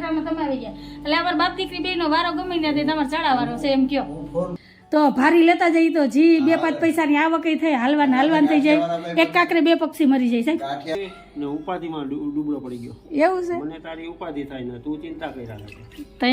વેટામાં તમે આવી ગયા એટલે અમારા બાપ દીકરી બેનો વારો ગમે ને તમારે ચડાવવાનો છે એમ કયો તો ભારી લેતા જઈએ તો જી 2-5 પૈસાની આવક થઈ હાલવાન થઈ જાય એક કાકરે 2 પક્ષી મરી જાય સાહેબ ને ઉપાધિમાં ડૂબળો પડી ગયો એવું છે મને તારી ઉપાધિ થાય ને તું ચિંતા કર્યા કરે તે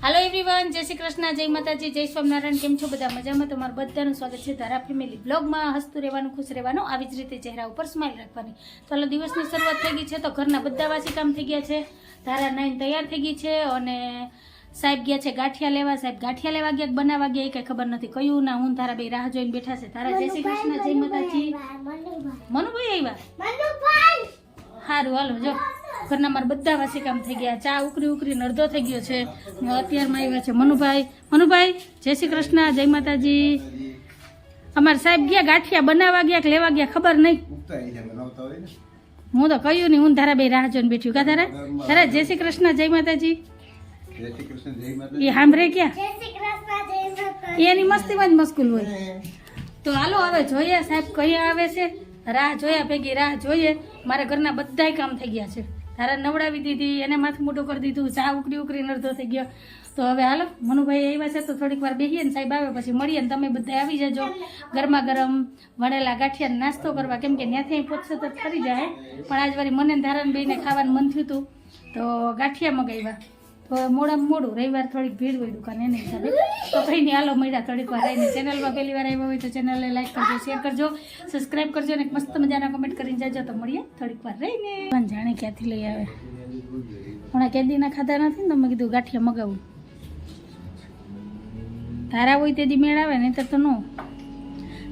હાલો એવરીવન, જય શ્રી કૃષ્ણ, જય માતાજી, જય સ્વામિનારાયણ. કેમ છો બધા? મજામાં? તમારું બધાનું સ્વાગત છે ધારા ફેમિલી બ્લોગમાં. હસતું રહેવાનું, ખુશ રહેવાનું, આવી જ રીતે ચહેરા ઉપર સ્માઇલ રાખવાની. તો હાલો દિવસની શરૂઆત થઈ ગઈ છે તો ઘરના બધા વાસી કામ થઈ ગયા છે. ધારા નાઈને તૈયાર થઈ ગઈ છે અને સાહેબ ગયા છે ગાંઠિયા લેવા. સાહેબ ગાંઠિયા લેવા ગયા બનાવવા ગયા એ કઈ ખબર નથી કયું ના. હું ધારા બે રાહ જોઈને બેઠા છે. ધારા જય શ્રી કૃષ્ણ, જય માતાજી. મનુભાઈ આવ્યા? સારું હાલો જો ઘરના મારા બધા વાસી કામ થઈ ગયા. ચા ઉકરી અડધો થઈ ગયો છે. અત્યારમાં આવ્યા છે મનુભાઈ જય શ્રી કૃષ્ણ, જય માતાજી. અમારા સાહેબ ગયા ગાંઠિયા બનાવવા ગયા કે લેવા ગયા ખબર નહીં. હું તો કહ્યું નહીં. હું ધારા બે રાહ જોઈને બેઠ્યું. કા ધારા જય શ્રી કૃષ્ણ, જય માતાજી. એ સાંભળે ક્યાં એની મસ્તીમાં જ મસ્કુલ હોય. તો હાલો હવે જોઈએ સાહેબ કયા આવે છે. રાહ જોયા ભેગી રાહ જોઈએ. મારા ઘરના બધાય કામ થઈ ગયા છે. ધારા નવડાવી દીધી, એને માથું મોટું કરી દીધું, ચા ઉકરી અડધો થઈ ગયો. તો હવે હાલો મનુભાઈ આવ્યા છે તો થોડીક વાર બેસીએ ને સાહેબ આવે પછી મળીએ ને તમે બધા આવી જજો ગરમા ગરમ વણેલા ગાંઠિયા નાસ્તો કરવા. કેમ કે ત્યાંથી પહોંચશે તો ફરી જાય પણ આજ વારી મને ધારાને બેને ખાવાનું મન થયું હતું તો ગાંઠિયા મગાવ્યા. તો મોડું રવિવાર થોડીક ભીડ હોય દુકાન એને હિસાબે તો કંઈ નહીં હાલો મળ્યા થોડીક વાર રહીને. ચેનલમાં પહેલી વાર આવ્યા હોય તો ચેનલને લાઈક કરજો, શેર કરજો, સબસ્ક્રાઈબ કરજો અને મસ્ત મજાના કમેન્ટ કરીને જાજો. તો મળીએ થોડીક વાર રહીને. જાણે ક્યાંથી લઈ આવે હમણાં કેદીના ખાધા નથી ને તો મેં કીધું ગાંઠિયા મગાવું. તારા હોય તે દી મેળ આવે નહીં તો નો.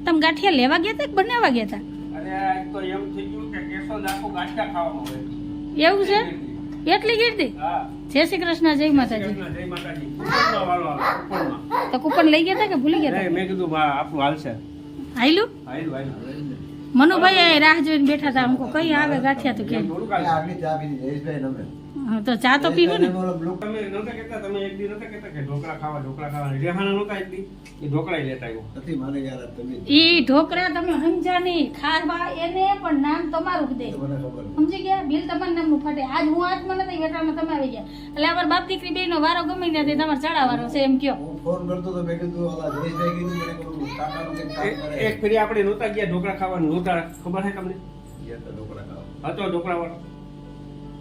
તમે ગાંઠિયા લેવા ગયા હતા કે બનાવવા ગયા હતા? એવું છે? એટલી ગીરતી? જય શ્રી કૃષ્ણ, જય માતાજી. તો કૂપન લઈ ગયા હતા કે ભૂલી ગયા હતા? મેં કીધું આપણું હાલશે. હાઈલું મનુભાઈ રાહ જોઈને બેઠા હતા. અમકો કઈ આવે ગાંઠિયા તો કે તો ચા તો પીવો ને. તમે નહોતા કહેતા, તમે એક દી નહોતા કહેતા કે ઢોકળા ખાવા રેહાણા નહોતા એક દી એ ઢોકળા લેતા આવ્યો. ઈ ઢોકળા તમે સમજ્યા નહીં. ખાવા એને પણ નામ તમારું દે. સમજી ગયા? બિલ તમારા નામનું ફાટે. આજ હું હાથમાં નથી વેટામાં તમે આવી ગયા એટલે અમારા બાપ દીકરી બેનો વારો ગમે ને તે તમારે ચડાવવાનો છે એમ કયો. એક ફેરી આપણે નહોતા ગયા ઢોકળા ખાવાનું નહોતા ખબર છે તમને? હતો ઢોકળા વાળો.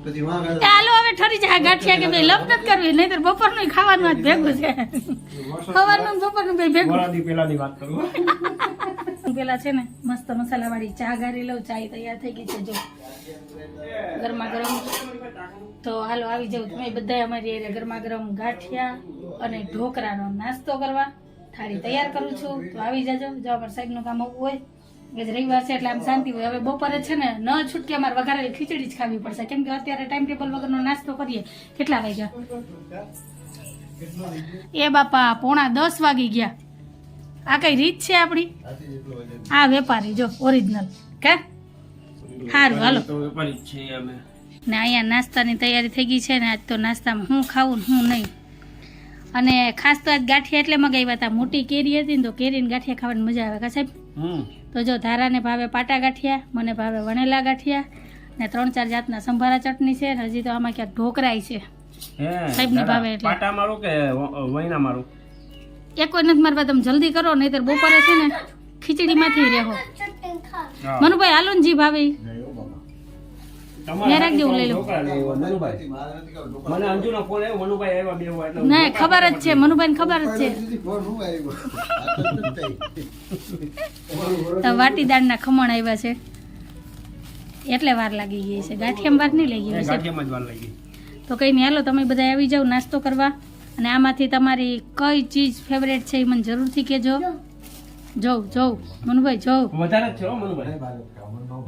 ચાલો હવે ઠરી જાય ગાંઠિયા કે ભાઈ લપ નથી કરવી નહીતર બપોરનું ખાવાનું જ ભેગું છે. સવારનું બપોરનું ભેગું. પેલાની વાત કરું. પેલા છે ને મસ્ત મસાલા વાળી ચા ગારી લઉં. ચા તૈયાર થઈ ગઈ છે જો ગરમા ગરમ. તો હાલો આવી જાવ તમે બધા અમારી ગરમા ગરમ ગાંઠિયા અને ઢોકરાનો નાસ્તો કરવા. થાળી તૈયાર કરું છું તો આવી જાજો. જો અમારે સાહેબનું કામ આવવું હોય રવિવાર છે એટલે આમ શાંતિ હોય. હવે બપોરે છે ને ન છૂટકે અમારે વઘારેલી ખીચડી જ ખાવી પડશે કેમ કે અત્યારે ટાઈમ ટેબલ વગરનો નાસ્તો કરીએ. કેટલા વાગ્યા? એ બાપા 9:45 વાગી ગયા. આ કઈ રીત છે આપણી? આ વેપારી જો ઓરિજિનલ કે સારું હાલો. ને અહીંયા નાસ્તાની તૈયારી થઈ ગઈ છે ને આજ તો નાસ્તામાં હું ખાવું હું નહીં. અને ખાસ તો આજ ગાંઠિયા એટલે મગાવ્યા હતા. મોટી કેરી હતી ને તો કેરીને ગાંઠિયા ખાવાની મજા આવે કા સાહેબ? તો જો ધારાને ભાવે પાટા ગાંઠિયા, મને ભાવે વણેલા ગાંઠિયા ને 3-4 જાતના સંભારા ચટણી છે. હજી તો આમાં ક્યાંક ઢોકરાય છે સાહેબને ભાવે એટલે. પાટા મારું કે વૈના મારું? એક કોઈ નથી મારવા. તમે જલ્દી કરો નહીતર બપોરે છે ને ખીચડીમાંથી રહેવો. મનુભાઈ હાલો ને જી ભાવે ના ખબર જ છે. મનુભાઈ ખબર જ છે. તો વાટીદાળના ખમણ આવ્યા છે એટલે વાર લાગી ગઈ છે. ગાંઠિયામાં વાર નહીં લાગી ગઈ. તો કઈ નહીં હાલો તમે બધા આવી જાવ નાસ્તો કરવા. અને આમાંથી તમારી કઈ ચીજ ફેવરેટ છે એ મને જરૂરથી કહેજો. જોઉં મનુભાઈ જોઉં વધારે જ છે હો મનુભાઈ.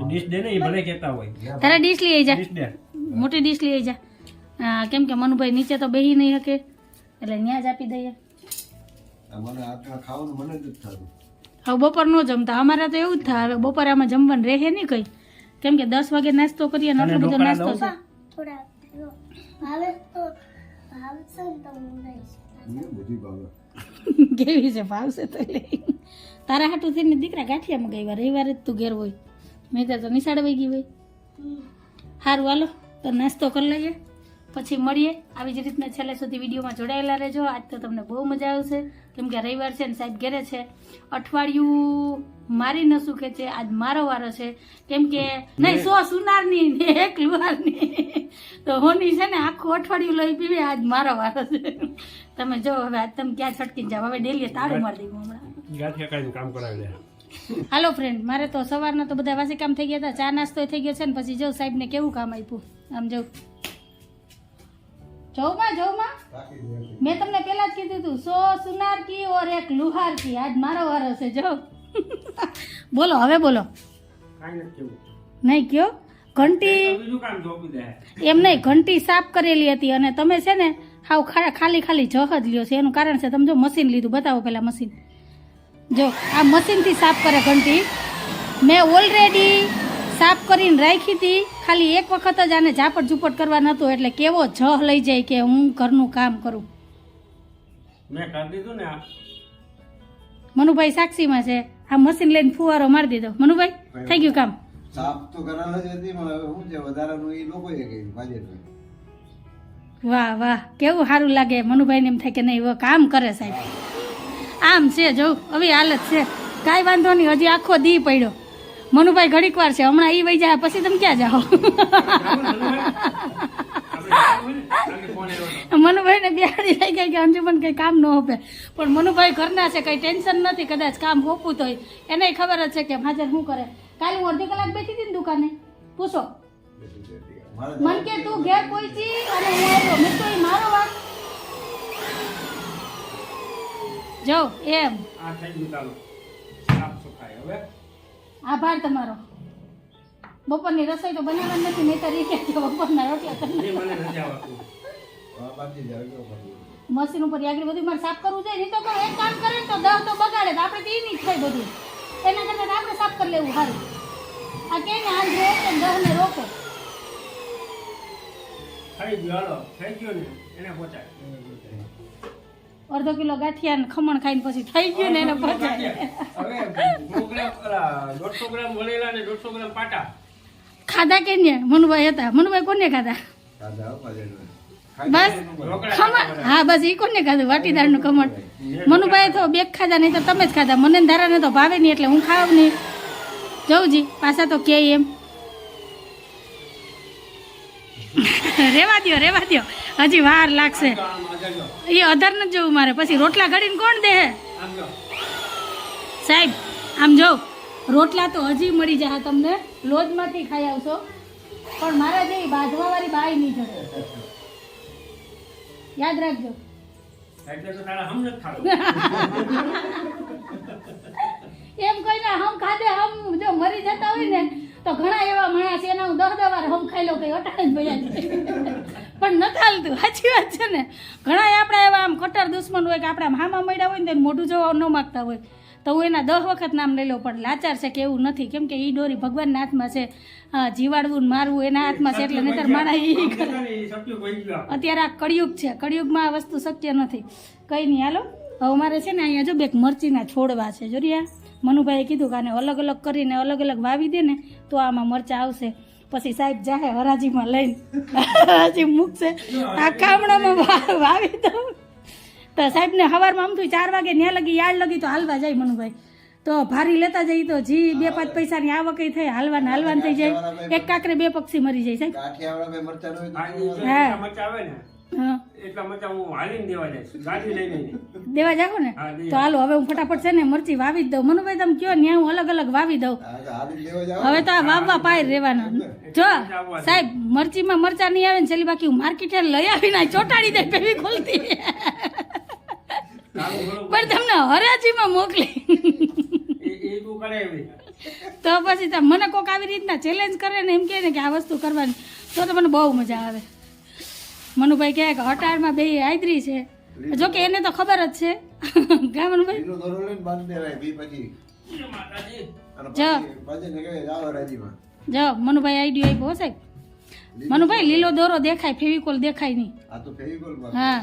ડીશ દે ને એ ભલે કહેતા હોય. તારા ડીશ લઈ આવી જા, ડીશ દે. મોટી ડીશ લઈ આવી જા. હા, કેમ કે મનુભાઈ નીચે તો બેહી નહીં શકે એટલે ત્યાં જ આપી દઈએ. હવે બપોર નો જમતા, અમારે તો એવું જ થાય. હવે બપોરે આમાં જમવાનું રહે નહીં કઈ, કેમ કે 10 વાગે નાસ્તો કરીએ ને આટલો બધો નાસ્તો છે. કેવી છે ભાવશે તો લઈ. તારા હાટું થઈને દીકરા ગાંઠિયા મગાવ્યા, રવિવારે જ તું ઘેર હોય, મેં તો નિશાળ વહી ગઈ હોય. સારું હાલો તો નાસ્તો કરી લઈએ, પછી મળીએ. આવી જ રીતના છેલ્લે સુધી વિડીયોમાં જોડાયેલા રહેજો. આજ તો તમને બહુ મજા આવશે, કેમ કે રવિવાર છે ને સાહેબ ઘેરે છે. અઠવાડિયું મારી ન સુખે છે, આજ મારો વારો છે, કેમ કે નહીં 100 સુનારની ને 1 લુહારની તો હોની છે ને આખું અઠવાડિયું લઈ પીવી. આજ મારો વારો છે. તમે જો હવે આજ તમે ક્યાં છટકી જાવ, હવે ડેલી તાળું મારી દઉં હમણાં. ગાંઠિયા ખાઈને કામ કરાવી દે. હાલો ફ્રેન્ડ, મારે તો સવારના તો બધા વાસી કામ થઈ ગયા હતા, ચા નાસ્તો થઈ ગયો છે ને પછી જો સાહેબને કેવું કામ આપ્યું. આમ જોઉં મેં તમને પેલા જ કીધું હતું 100 સુનાર કી ઓર 1 લુહાર કી. આજ મારો વારો છે. જો બોલો હવે બોલો. નહીં કયો ઘંટી એમ નહીં, ઘંટી સાફ કરેલી હતી અને તમે છે ને હાવ ખાલી જહ જ લ્યો છે. એનું કારણ છે તમે જો મશીન લીધું, બતાવો પેલા મશીન. જો આ મશીનથી સાફ કરે ઘંટી. મેં ઓલરેડી સાફ કરીને રાખી હતી, ખાલી એક વખત જ આને ઝાપટ ઝૂપટ કરવા નહોતું, એટલે કેવો જહ લઈ જાય કે હું ઘરનું કામ કરું. મેં કરી દીધું ને આ મનુભાઈ સાક્ષીમાં છે. આ મશીન લઈને ફુવારો મારી દીધો. મનુભાઈ થઈ ગયું કામ. સાફ તો કરાવે જ હતી, પણ હવે શું છે વધારાનું એ લોકોએ કર્યું ભાજપે. વાહ વાહ, કેવું સારું લાગે. મનુભાઈને એમ થાય કે નહીં હવે કામ કરે સાહેબ. આમ છે જો હવે હાલત છે. કાંઈ વાંધો નહીં, હજી આખો દી પડ્યો. મનુભાઈ ઘડીક વાર છે, હમણાં ઈ વહી જાય પછી તમે ક્યાં જાઓ. મનુભાઈને બિહાડી થઈ ગયા કે અંજુમન કઈ કામ ન હોપે, પણ મનુભાઈ ઘરના છે, કઈ ટેન્શન નથી. કદાચ કામ હોપું તો એને ખબર જ છે કે હાજર શું કરે. કાલે હું અડધી કલાક બેઠી હતી ને દુકાને, પૂછો મન કે તું ઘેર પહોંચી અને હું આવ્યો. મેં તો એ મારો વાત જો એમ. આ થઈ ગયું ચાલો સાફ સફાઈ. હવે આભાર તમારો. બપોરની રસોઈ તો બનાવવાની નથી, નહીં તો રીકે બપોરના રોટલા એ મને નથી આવડતું. મશીન ઉપર આગળ બધું મારે સાફ કરવું જોઈએ. નહીં તો કોઈ એક કામ કરે ને તો 10 તો બગાડે, તો આપણે તો એ નહીં થાય બધું. એના કરતાં આપણે સાફ કરી લેવું સારું. આ કે ને આજ રોકે 10 ને રોકે. થઈ ગયું હાલો, થઈ ગયો ને એને પહોંચાય. અડધો કિલો ગાંઠિયા ને ખમણ ખાઈને પછી થઈ ગયું ને એને પહોંચાય. હવે 150 ગ્રામ વળેલા ને 150 ગ્રામ પાટા ખાધા કે ને મનુભાઈ હતા. મનુભાઈ કોને ખાધા? બસ ખમણ. હા બસ ઈ કોને ખાધું? વાટીદારનું ખમણ. મનુભાઈ તો 2 ખાધા, નહીં તો તમે જ ખાધા. મને ધારાને તો ભાવે નહીં એટલે હું ખાવ નહીં. જવું પાછા તો કે એમ રેવા દ્યો, હજી વાર લાગશે. એ અધર નથી જવું મારે, પછી રોટલા ઘડીને કોણ દે સાહેબ? આમ જો રોટલા તો હજી મળી જાય તમને, લોજમાંથી ખાઈ આવશો, પણ મારા જે બાંધવા વાળી બાઈ નહીં જડે. યાદ રાખજો. એટલે તો તારા હમ નથી ખાતો. એમ કહીને હમ ખાધે હમ જો મરી જતા હોય ને તો ઘણા એવા માણસ એના હું 10 વાર હમ ખાઈ લો કઈ અટાણે જ ભયા પણ નથી હાલતું. સાચી વાત છે ને. ઘણા આપણા એવા આમ કટ્ટર દુશ્મન હોય કે આપણે હામા મળ્યા હોય ને તેને મોઢું જોવા ન માગતા હોય તો હું એના 10 વખત નામ લઈ લઉં, પણ લાચાર છે કે એવું નથી, કેમ કે એ દોરી ભગવાનના હાથમાં છે. જીવાડવું ને મારવું એના હાથમાં છે, એટલે નહીતર માણા એ કરે. અત્યારે આ કળિયુગ છે, કળિયુગમાં આ વસ્તુ શક્ય નથી. કંઈ નહીં હાલો. હવે મારે છે ને અહીંયા જો 2 મરચીના છોડવા છે. જો રહ્યા મનુભાઈએ કીધું કે આને અલગ અલગ કરીને અલગ અલગ વાવી દે ને તો આમાં મરચાં આવશે. પછી સાહેબ જાહે હરાજીમાં લઈને હરાજી મૂકશે. આ કામડામાં વાવી દઉં તો સાહેબને સવારમાં આમ તો 4 વાગે ન્યા લગી યાદ લગી તો હાલવા જાય મનુભાઈ. તો ભારી લેતા જઈએ તો જી 2-5 પૈસાની આવક થાય, હાલવાન થઈ જાય. એક કાકરે 2 પક્ષી મરી જાય સાહેબ. હા એટલા મચા હું હાલીને દેવા જાય, ગાડી લઈને દેવા જાઓ ને તો હાલો. હવે હું ફટાફટ છે ને મરચી વાવી જ દઉં. મનુભાઈ તમે કયો ને હું અલગ અલગ વાવી દઉં. હવે તો આ વાવવા પાય રહેવાના. જો સાહેબ મરચીમાં મરચા નહીં આવે ને છેલ્લી બાકી હું માર્કેટે લઈ આવીને ચોટાડી દે પેલી ખોલતી પણ તમને હરાજીમાં મોકલી. કરે એવી તો પછી મને કોક આવી રીતના ચેલેન્જ કરે ને એમ કહે ને કે આ વસ્તુ કરવાની તો મને બહુ મજા આવે. મનુભાઈ કહે કે હટાડમાં બે આદરી છે, જો કે એને તો ખબર જ છે. કા મનુભાઈ? લીલો દોરો લઈને બાંધી દેવાય બી પછી માતાજી અને જો. પછી ને કહે જાવ રાજીમાં. જો મનુભાઈ આઈડિયો આપ્યો સાહેબ. મનુભાઈ લીલો દોરો દેખાય, ફેવિકોલ દેખાય નહીં. આ તો ફેવિકોલ માં હા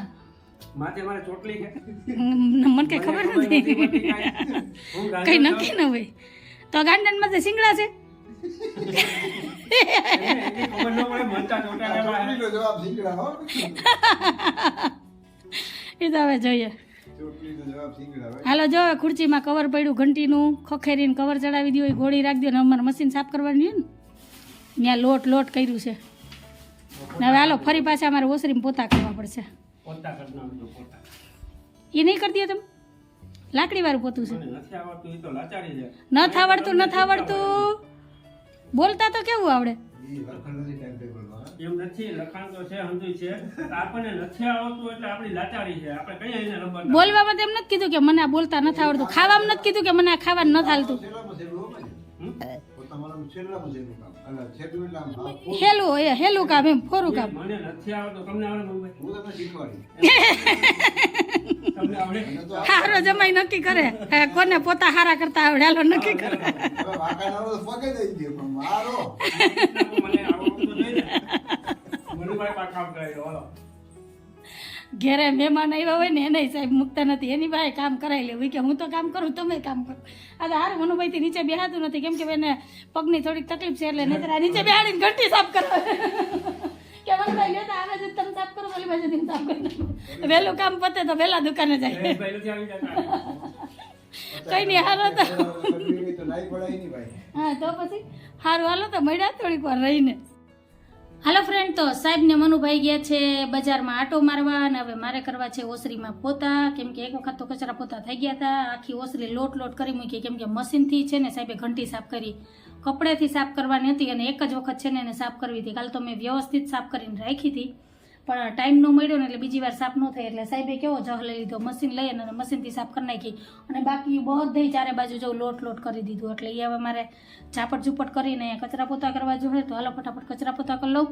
માથે મારે ચોટલી છે મને કઈ ખબર નથી, કઈ નક્કી ન હોય. તો ગાંડન માં સિંગડા છે. ખબર ન પડે મરચા ચોટા લેવા ચોટલીનો જવાબ સિંગડા હો. એ તો હવે જોઈએ. ચોટલીનો જવાબ સિંગડા હોય. હાલો જો હવે ખુરચીમાં કવર પડ્યું ઘંટીનું, ખખેરીને કવર ચડાવી દો, ગોળી રાખી દો ને અમારે મશીન સાફ કરવાની હોય ને ત્યાં લોટ કર્યું છે ને. હવે હાલો ફરી પાછા અમારે ઓસરીમાં પોતા કરવા પડશે. પોતા કરી નાખજો પોતા. એ નહીં કરી દો તમે? લાકડી વાળું પોતું છે. મને નથી આવડતું એ તો લાચારી છે. નથી આવડતું બોલતા તો કેવું આવડે? ઈ લખણ નથી ટાઈમ ટેબલમાં. એમ નથી, લખાણ તો છે, સમજુ છે. આપણને નથી આવડતું એટલે આપણી લાચારી છે. આપણે કઈ એને રબર ના. બોલવામાં તો એમ નથી કીધું કે મને આ બોલતા નથી આવડતું, ખાવામાં નથી કીધું કે મને આ ખાવાનું નથી હાલતું. છેલ્લામાં છેલ્લું હોય ને. પોતામાં છેલ્લામાં છેલ્લું કામ. એટલે છેલ્લું એટલે આમ હા, હેલું કામ એમ ફોરું કામ. મને નથી આવડતું. તમને આવડે મમ્મી? હું તમને શીખવાડી. તમને આવડે? અને તો હારો જમાઈ નક્કી કરે હે, કોને પોતા હારા કરતા આવડે હાલો નક્કી કરે. હવે વાંકાના હોય તો પગે દઈ દે પણ મારો મને આવડતું તો નહીં ને. મનુભાઈ પા કામ કરે છે, હાલો. ઘેરે મહેમાન આવ્યા હોય ને એને સાહેબ મૂકતા નથી, એની પાસે કામ કરાવી લેવું કે હું તો કામ કરું તમે કામ કરો. આ તો હારું મનુભાઈથી નીચે બેહાતું નથી કેમ કે એને પગની થોડીક તકલીફ છે એટલે નહીતર આ નીચે બેહાડીને ઘંટી સાફ કરવા કે મનુભાઈ લેતા આવે છે તમે સાફ કરો ઓલી બાજુથી હું સાફ કરી નાખું. વહેલું કામ પતે તો વહેલા દુકાને જાય. જયેશભાઈ નથી આવી જતા. કઈ નહીં હાલો તો તો લાઈ પડાય નહીં ભાઈ. હા તો પછી હારું હાલો તો મળ્યા થોડીક વાર રહીને. હાલો ફ્રેન્ડ, તો સાહેબ ને મનુભાઈ ગયા છે બજારમાં આટો મારવા અને હવે મારે કરવા છે ઓસરીમાં પોતા, કેમ કે એક વખત તો કચરા પોતા થઈ ગયા હતા. આખી ઓસરી લોટ કરી મૂકી કેમ કે મશીનથી છે ને સાહેબે ઘંટી સાફ કરી, કપડેથી સાફ કરવાની હતી અને એક જ વખત છે ને એને સાફ કરવી હતી. કાલ તો મેં વ્યવસ્થિત સાફ કરીને રાખી હતી પણ ટાઈમ ન મળ્યો ને એટલે બીજી વાર સાફ ન થઈ એટલે સાહેબે કેવો જહ લઈ લીધો, મશીન લઈ અને મશીનથી સાફ કરી નાખી અને બાકી બધે ચારે બાજુ જો લોટ કરી દીધું. એટલે એ હવે મારે ઝાપટ ઝૂપટ કરીને કચરા પોતા કરવા જોઈએ તો હાલો ફટાફટ કચરા પોતા કરી લઉં.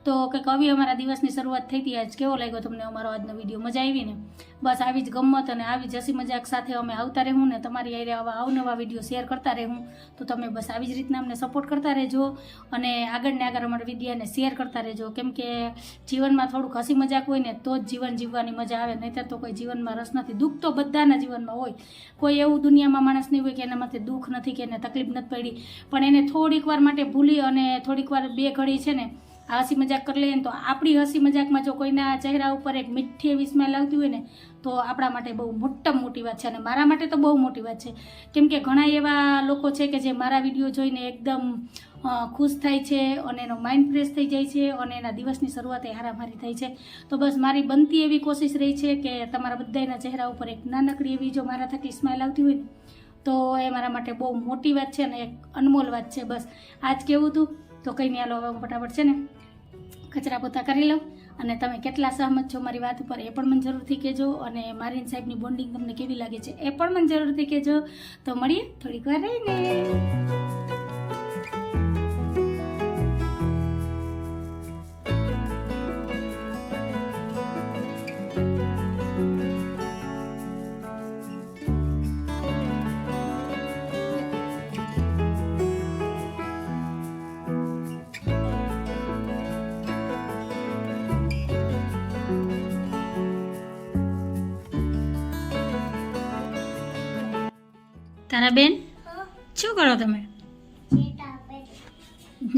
તો કંઈક આવી અમારા દિવસની શરૂઆત થઈ હતી. આજ કેવો લાગ્યો તમને અમારો આજનો વિડીયો? મજા આવી ને? બસ આવી જ ગમત અને આવી જ હસી મજાક સાથે અમે આવતા રહેવું ને તમારી આરે આવા અવનવા વિડીયો શેર કરતા રહેવું. તો તમે બસ આવી જ રીતના અમને સપોર્ટ કરતા રહેજો અને આગળ ને આગળ અમારા વિડીયોને શેર કરતા રહેજો કેમ કે જીવનમાં થોડુંક હસી મજાક હોય ને તો જ જીવન જીવવાની મજા આવે, નહીંતર તો કોઈ જીવનમાં રસ નથી. દુઃખ તો બધાના જીવનમાં હોય, કોઈ એવું દુનિયામાં માણસ નહીં હોય કે એના માથે દુઃખ નથી કે એને તકલીફ નથી પડી, પણ એને થોડીક વાર માટે ભૂલી અને થોડીક વાર બે ઘડી છે ને આ હસી મજાક કરી લઈએ ને તો આપણી હસી મજાકમાં જો કોઈના ચહેરા ઉપર એક મીઠી એવી સ્મેલ આવતી હોય ને તો આપણા માટે બહુ મોટી વાત છે અને મારા માટે તો બહુ મોટી વાત છે કેમ કે ઘણા એવા લોકો છે કે જે મારા વિડીયો જોઈને એકદમ ખુશ થાય છે અને એનો માઇન્ડ ફ્રેશ થઈ જાય છે અને એના દિવસની શરૂઆત એ હારામારી થાય છે. તો બસ મારી બનતી એવી કોશિશ રહી છે કે તમારા બધાના ચહેરા ઉપર એક નાનકડી એવી જો મારા થકી સ્માઇલ આવતી હોય ને તો એ મારા માટે બહુ મોટી વાત છે અને એક અનમોલ વાત છે. બસ આજ કેવું હતું તો કંઈ નહીં, હાલો હવે ફટાફટ છે ને કચરા પોતા કરી લઉં અને તમે કેટલા સહમત છો મારી વાત ઉપર એ પણ મને જરૂરથી કહેજો અને મારી સાહેબની બોન્ડિંગ તમને કેવી લાગે છે એ પણ મને જરૂરથી કહેજો. તો મળીએ થોડીક વાર રહીને. તારા બેન શું કરો તમે?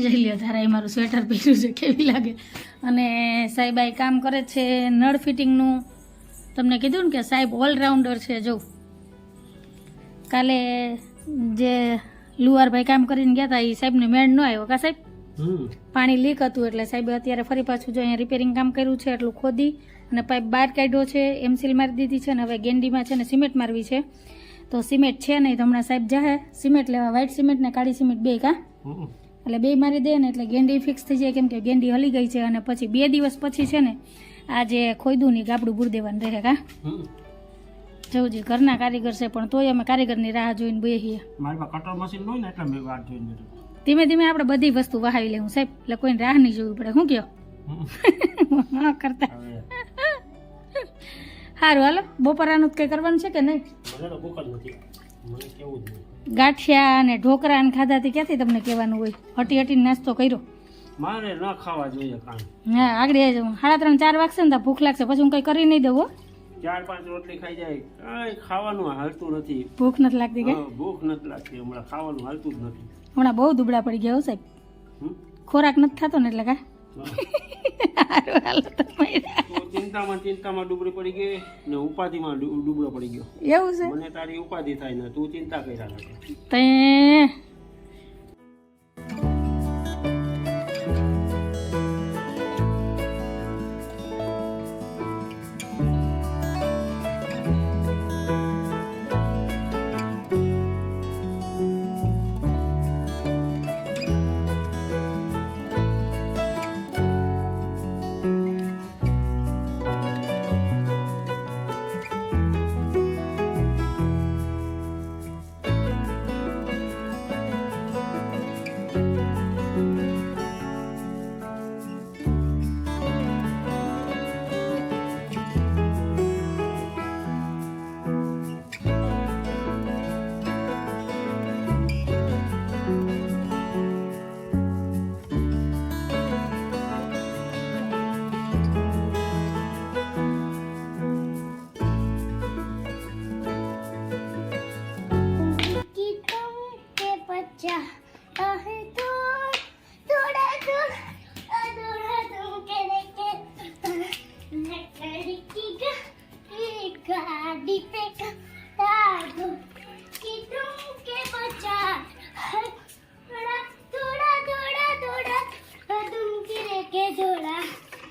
જઈ લ્યો તારા એ મારું સ્વેટર પહેર્યું છે કેવી લાગે. અને સાહેબ આ કામ કરે છે નળ ફિટિંગનું. તમને કીધું ને કે સાહેબ ઓલરાઉન્ડર છે. જો કાલે જે લુહારભાઈ કામ કરીને ગયા હતા એ સાહેબને મેળ ન આવ્યો કા સાહેબ? પાણી લીક હતું એટલે સાહેબે અત્યારે ફરી પાછું જો અહીંયા રિપેરિંગ કામ કર્યું છે એટલું ખોદી અને પાઇપ બહાર કાઢ્યો છે, એમસીલ મારી દીધી છે અને હવે ગેંડીમાં છે ને સિમેન્ટ મારવી છે. તો સિમેન્ટ છે નહીં તો હમણાં સાહેબ જાહે સિમેન્ટ લેવા, વ્હાઇટ સિમેન્ટ ને કાળી સિમેન્ટ બે કા એટલે બે મારી દે ને એટલે ગેંડી ફિક્સ થઈ જાય કેમ કે ગેંડી હલી ગઈ છે અને પછી 2 દિવસ પછી છે ને આ જે ખોયદું ની ગાબડું બુર દેવાનું રહે કા જવું ઘરના કારીગર છે પણ તોય અમે કારીગરની રાહ જોઈને બેસીએ. મારી પાસે કટર મશીન હોય ને એટલે મેં વાત જોઈને બેઠો. ધીમે ધીમે આપણે બધી વસ્તુ વહાવી લેવું સાહેબ, એટલે કોઈને રાહ નહીં જોવી પડે. શું કયો હા કરતા હવે સારું હાલો. બપોરાનું કંઈ કરવાનું છે કે નહીં? મને તો ભૂખ જ નથી, મને કેવું જ નહીં. ગાંઠિયા અને ઢોકળા અને ખાધાથી ક્યાંથી તમને કહેવાનું હોય? હટી હટીને નાસ્તો કર્યો. મારે ન ખાવા જોઈએ કાંઈ. હા આગળ આવી જાઉં. 3:30-4 વાગશે ને તો ભૂખ લાગશે, પછી હું કંઈ કરી નહીં દઉં હો. 4-5 રોટલી ખાઈ જાય કાંઈ ખાવાનું હાલતું નથી. ભૂખ નથી લાગતી કે? હા, ભૂખ નથી લાગતી હમણાં, ખાવાનું હાલતું જ નથી. હમણાં બહુ દુબળા પડી ગયા હો સાહેબ, હમ? ખોરાક નથી થતો ને એટલે કા. સારું હાલો તમે. તું ચિંતામાં ડૂબળી પડી ગઈ ને ઉપાધિમાં ડૂબળો પડી ગયો. એવું છે મને તારી ઉપાધિ થાય ને તું ચિંતા કર્યા રાખે. તે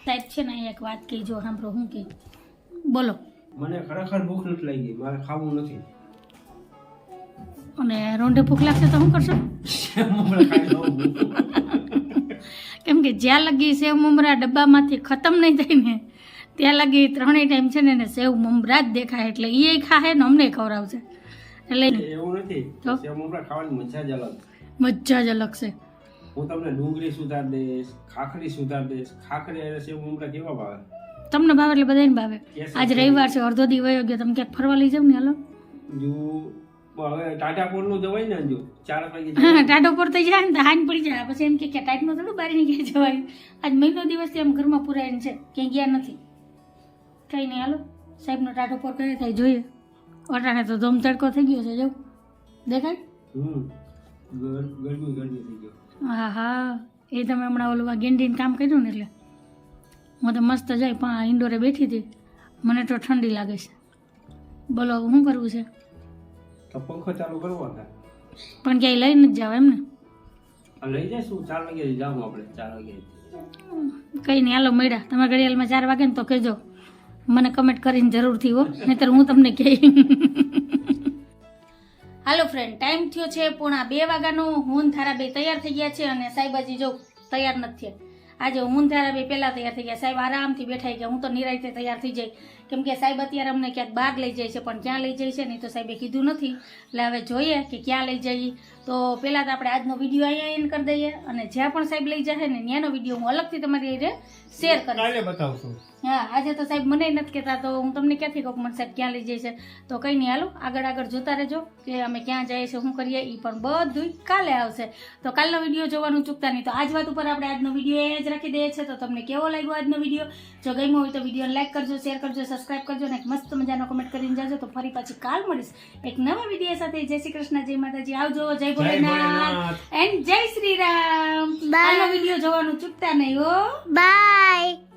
સાહેબ છે ને એક વાત કહી જો સાંભળો. હું કે બોલો. મને ખરેખર ભૂખ નથી લાગી, મારે ખાવું નથી. અને રોંઢે ભૂખ લાગશે તો શું કરશો? હમણાં ખાઈ લઉં. કેમ કે જ્યાં લગી સેવ મમરા ડબ્બામાંથી ખતમ નહીં થાય ને ત્યાં લગી 3 ટાઈમ છે ને એને સેવ મમરા જ દેખાય, એટલે એ ખાહે ને અમને ખવડાવશે. એટલે એવું નથી, તો? સેવ મમરા ખાવાની મજા જ અલગ. મજા જ અલગ છે. હું તમને ડુંગળી સુધાર દઈશ, ખાખરી સુધાર દઈશ. ખાખરી અને સેવ મમરા કેવા ભાવે? તમને ભાવે એટલે બધાને ભાવે. Yes, આજ રવિવાર છે, અડધો દી વયો ગયો, તમે ક્યાંક ફરવા લઈ જાવ ને હાલો. જો હવે ટાટાપોર નું જવાય ને, જો 4 વાગે હા ટાટો પર થઈ જાય ને તો હાન પડી જાય, પછી એમ કે ટાઈટમાં થોડું બહાર નીકળી જવાય. આજ મહિનો દિવસથી આમ ઘરમાં પુરાઈને છે, ક્યાંય ગયા નથી. કંઈ નહીં હાલો, સાહેબનો ટાટો પર કરે થાય જોઈએ. અટાણે તો ધોમ તડકો થઈ ગયો છે, જવું દેખાય. ગરમી થઈ ગયો. હા હા એ તમે હમણાં ઓલું ગેંડીને કામ કર્યું ને એટલે હું તો મસ્ત જાય પણ ઇન્ડોરે બેઠી હતી, મને તો ઠંડી લાગે છે. બોલો શું કરવું છે? તો પંખો ચાલુ કરવો હતા. પણ ક્યાંય લઈને જ જાવ એમ ને? લઈ જઈશું 4 વાગે જાઉં આપણે 4 વાગે. કંઈ નહીં હાલો મળ્યા. તમારા ઘડિયાળમાં 4 વાગે ને તો કહેજો, મને કમેન્ટ કરીને જરૂરથી હો, નહીંતર હું તમને કહી. હાલો ફ્રેન્ડ, ટાઈમ થયો છે 1:30 વાગ્યાનો. હું થારા બે તૈયાર થઈ ગયા છે અને સાહેબાજી જો તૈયાર નથી થયા. આજે હું થારા બે પહેલાં તૈયાર થઈ ગયા, સાહેબ આરામથી બેઠા ગયા. હું તો નિરાંતે તૈયાર થઈ જાય, કેમ કે સાહેબ અત્યારે અમને ક્યાંક બહાર લઈ જાય છે, પણ ક્યાં લઈ જાય છે નહીં તો સાહેબે કીધું નથી. એટલે હવે જોઈએ કે ક્યાં લઈ જઈએ. તો પહેલાં તો આપણે આજનો વિડીયો અહીંયા એન્ડ કરી દઈએ, અને જ્યાં પણ સાહેબ લઈ જાય ને ત્યાંનો વિડીયો હું અલગથી તમારી હારે શેર કરીશ. કાલે બતાવશું. હા આજે તો સાહેબ મને નથી કહેતા, તો હું તમને ક્યાંથી કહું મને સાહેબ ક્યાં લઈ જાય છે. તો કંઈ નહીં હાલો આગળ જોતા રહેજો કે અમે ક્યાં જઈએ છીએ, શું કરીએ, એ પણ બધું કાલે આવશે. તો કાલનો વિડીયો જોવાનું ચૂકતા નહીં. તો આજ વાત ઉપર આપણે આજનો વિડીયો એ જ રાખી દઈએ છીએ. તો તમને કેવો લાગ્યો આજનો વિડીયો? જો ગમ્યો હોય તો વિડીયોને લાઈક કરજો, શેર કરજો, સબસ્ક્રાઈબ કરજો અને એક મસ્ત મજાનો કમેન્ટ કરીને જાજો. તો ફરી પાછી કાલ મળીશ એક નવા વિડીયો સાથે. જય શ્રી કૃષ્ણ, જય માતાજી, આવજો, જય ભોલેનાથ એન્ડ જય શ્રી રામ. કાલનો વિડીયો જોવાનું ચૂકતા નહીં હો. Bye.